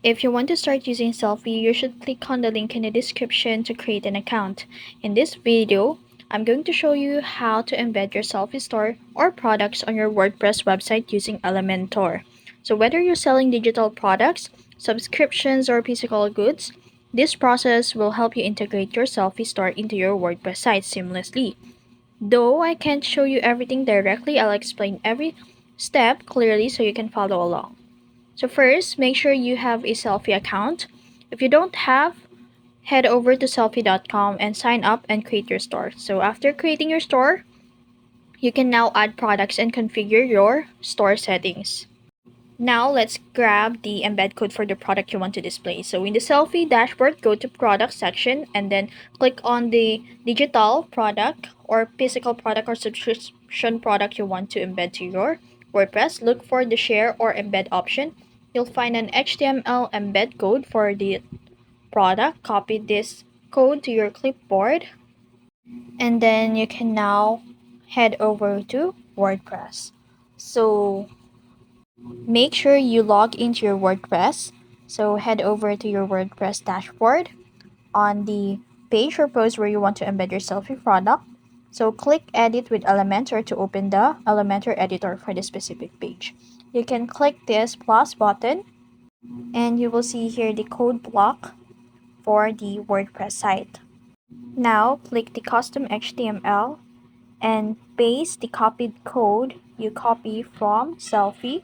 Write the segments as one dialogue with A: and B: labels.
A: If you want to start using Selfie, you should click on the link in the description to create an account. In this video, I'm going to show you how to embed your Selfie store or products on your WordPress website using Elementor. So whether you're selling digital products, subscriptions, or physical goods, this process will help you integrate your Selfie store into your WordPress site seamlessly. Though I can't show you everything directly, I'll explain every step clearly so you can follow along. So first, make sure you have a Selfie account. If you don't have, head over to selfie.com and sign up and create your store. So after creating your store, you can now add products and configure your store settings. Now let's grab the embed code for the product you want to display. So in the Selfie dashboard, go to product section and then click on the digital product or physical product or subscription product you want to embed to your WordPress. Look for the share or embed option. You'll find an HTML embed code for the product. Copy this code to your clipboard and then you can now head over to WordPress. So make sure you log into your WordPress. So head over to your WordPress dashboard on the page or post where you want to embed your Selfie product. So click Edit with Elementor to open the Elementor editor for the specific page. You can click this plus button and you will see here the code block for the WordPress site. Now click the custom HTML and paste the copied code you copy from Selfie.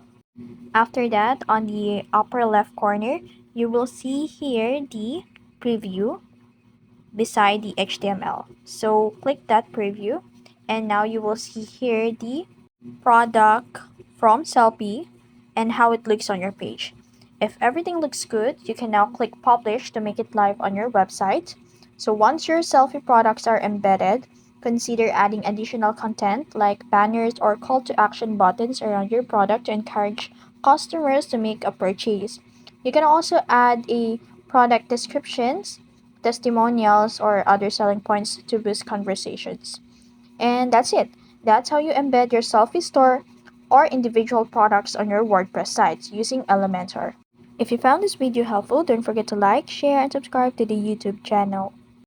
A: After that, on the upper left corner, you will see here the preview beside the HTML. So click that preview and now you will see here the product from Selfie and how it looks on your page. If everything looks good, you can now click publish to make it live on your website. So once your Selfie products are embedded, consider adding additional content like banners or call to action buttons around your product to encourage customers to make a purchase. You can also add a product descriptions, testimonials, or other selling points to boost conversations. And that's it. That's how you embed your Selfie store or individual products on your WordPress sites using Elementor. If you found this video helpful, don't forget to like, share, and subscribe to the YouTube channel.